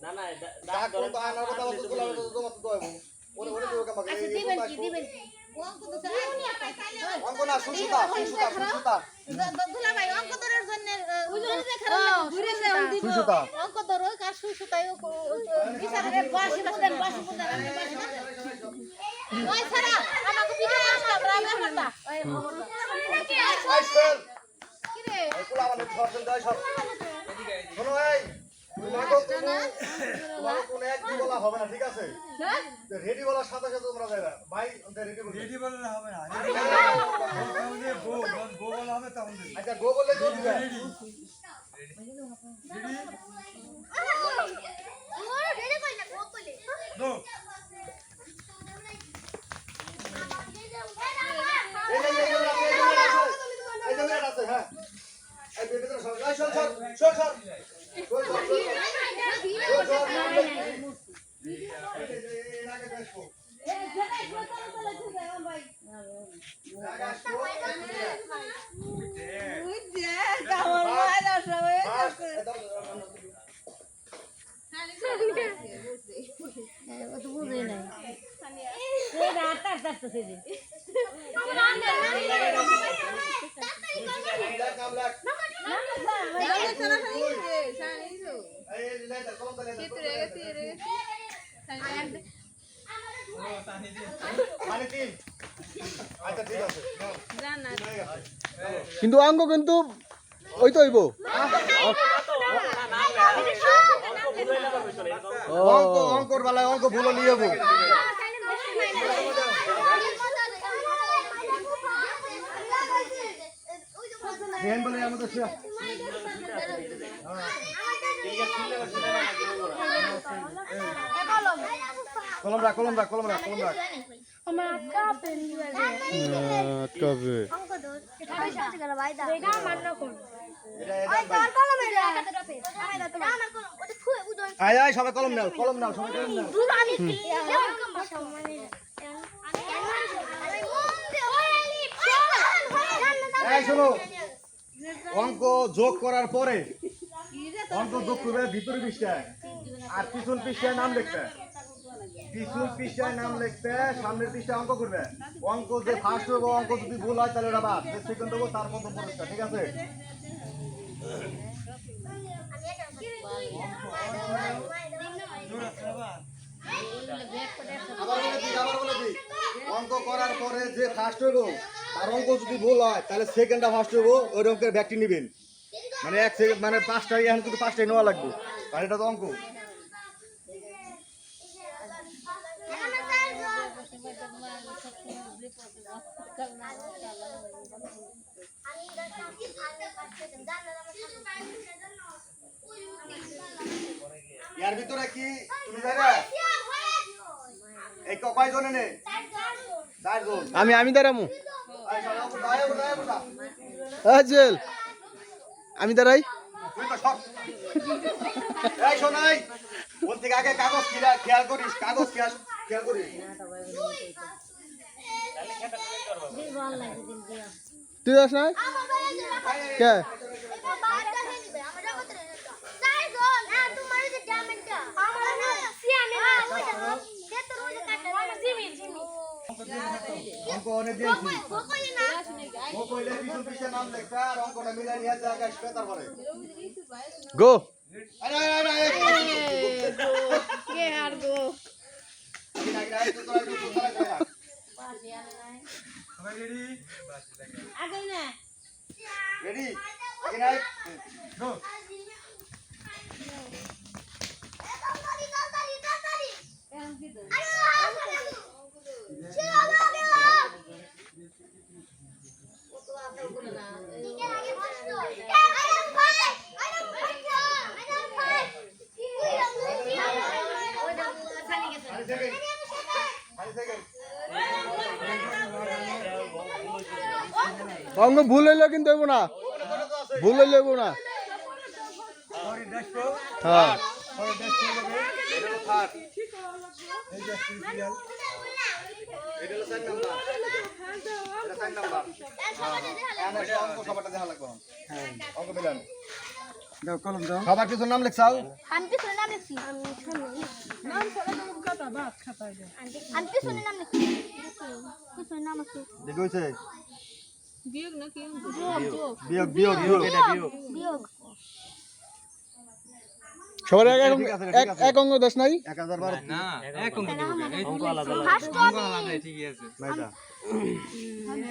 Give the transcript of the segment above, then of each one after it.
না না ডাক ধরে তো আনার কথা বলতে বলা তো তোমার তো দইবো ওরে ওরে তো কামাকে আচ্ছা দিবেন কি অঙ্ক না সুসুতা দুলা ভাই অঙ্ক ধরার জন্য উজুরে যে খারাপ ঘুরে সে সুসুতা অঙ্ক ধরো কার সুসুতাই বিচারে বাসি বাসি বাসি কোন ওই সারা আমাকে পিঠে আসটা ব্রাভে করতা আই স্যার কি রে এই কুলা মানে ছড়ন দেয় সব শোনো এই তোমার কোন এক বলা হবে না ঠিক আছে রেডি বলার সাথে সাথে তোমরা যাবে ভাই রেডি বললে হবে না গো বলা হবে তখন আচ্ছা গো বললে গো দিবে রেডি রেডি কই না গো কইলে গো এই যে আছে হ্যাঁ এই বেটা সর কিন্তু অঙ্ক কিন্তু ওই তো হইব অঙ্কর বেলায় অঙ্ক ভুলো নিয়ে যাবো বলে আমাদের কলম রাখ আমার কাপে নিয়ে কবে অঙ্ক ধর এটা গেল ভাই দা এটা মান না কোন ওই তোর কলম এটা কাটা পে আমি দাও তোমার আমার কলম ওটা ফুয়ে উদন আয় সবাই কলম নাও সবাই কলম নাও দুধ আমি সম্মানে এই শোনো অঙ্ক যোগ করার পরে অঙ্ক যোগ করবে ভিতরে পৃষ্ঠায় আর পিছন পৃষ্ঠায় নাম লিখবে সামনের পৃষ্ঠায় অঙ্ক করবে অঙ্ক যে ফার্স্ট হবে অঙ্ক যদি ভুল হয় তাহলে ওটা বাদ যে সেকেন্ড হবে তার মতো পুরস্কার ঠিক আছে আবার বলে দিই অঙ্ক করার পরে যে ফার্স্ট হইব তার অঙ্ক যদি ভুল হয় তাহলে সেকেন্ডটা ফার্স্ট হইব ওই অঙ্কের ব্যাকটি নেবেন মানে এক সেকেন্ড মানে পাঁচটাই এখন কিন্তু পাঁচটাই নেওয়া লাগবে আর এটা তো অঙ্ক ইয়ার ভিতরে কি তুমি যাবে এই কয়জনে নে চারজন আমি দাঁড়ামু জেল আমি দাঁড়াই তুই তো সব এই শোনাই ওর থেকে আগে কাগজ খেয়াল করিস খেয়াল করিস তুই যাস না কে অঙ্ক অনেক দিয়েছি ও কইলে পিছন পিছন নাম লেখা আর অঙ্কটা মিলাই নিয়ে যা গাছ তারপরে গো আরে কে আর গো আগে না রেডি আগে নাই গো অঙ্গ ভুল হইলেও কিন্তু হইব না ভুল হইলে হইব না হ্যাঁ সবার কিছু নাম লেখছাও? আমি পিছনে নাম লিখছি আমি পিছনে নাম লিখছি পিছনে নাম আছে দেখি হইছে? বিয়োগ না কি বিয়োগ বিয়োগ বিয়োগ। বিয়োগ সবার এক ঠিক আছে, ঠিক আছে। এক অঙ্গ দেশ নাই 1012 না এক অঙ্ক দিব ফার্স্ট অঙ্ক আলাদা ঠিকই আছে নাইটা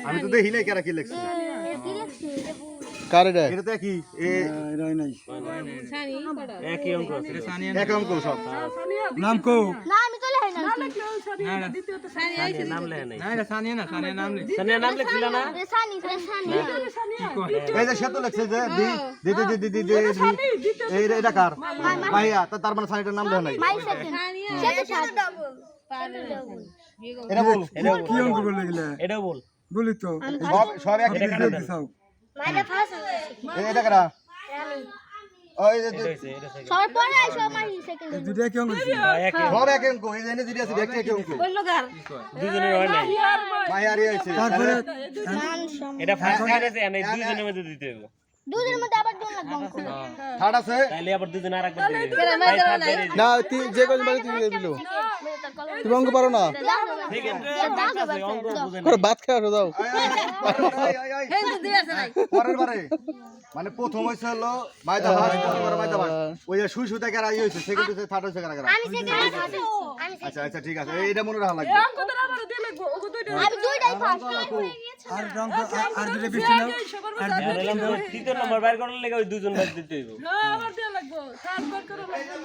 আমি তো দেখি নাই কারা কি লেখছে। কি লিখছি কার এটা এটা তো কি এ সানি কটা একই অঙ্ক এটা সানিয়া এক অঙ্ক সব। নাম কো না আমি তো লেখাই না না দ্বিতীয়ত সানি আইছে নাম লেখা নাই না এটা সানিয়া না সানিয়া নাম লেখ সানিয়া নাম লেখছিল না সানি সানি এই যে সে তো লেখছে যে দি দি দি দি দি এই এটা কার ভাইয়া তার মানে সানিটার নাম লেখা নাই। মাই সেকেন্ড সেটা ডাবল এটা বল কি অঙ্ক বলে গেলে এটাও বল বলি তো সব এক এটা কাটা দাও মাইটা ফার্স্ট এটা কারা ওই যে সবার পরে আইছো মাই সেকেন্ড দুটো কি অঙ্ক একই সব এক অঙ্ক এই যে দিদি আছে ব্যক্তি এক অঙ্ক বললো গার দুজনের হয় নাই ভাই আর আছে তারপরে এটা ফার্স্ট আছে এনে দুজনের মধ্যে দিতে হবে দুধের মধ্যে আবার জন লাগবে অঙ্ক থার্ড আছে তাইলে আবার দুজন আরেকবার দিবে না যে কোন বাড়ি তুমি দিলো তুমি অঙ্ক পারো না অঙ্ক বুঝেন করে ভাত খেয়ে আসো দাও পরের বারে মানে প্রথম হইছে হলো মাইদা ভাত পরের মাইদা ভাত ওই যে সুই সুতা কারা হইছে সেকেন্ড হইছে থার্ড হইছে কারা কারা। আমি সেকেন্ড আমি আচ্ছা আচ্ছা ঠিক আছে এইটা মনে রাখা লাগবে। কতটা আবার দিয়ে লাগবো ওগো দুইটা আমি দুইটাই ফার্স্ট আর অঙ্ক আর দুটো বেশি নাও তৃতীয় নম্বর বাইর করার লেগে ওই দুজন বাদ দিতে হইব না আবার দিয়ে লাগবো সাত বার করে লাগবো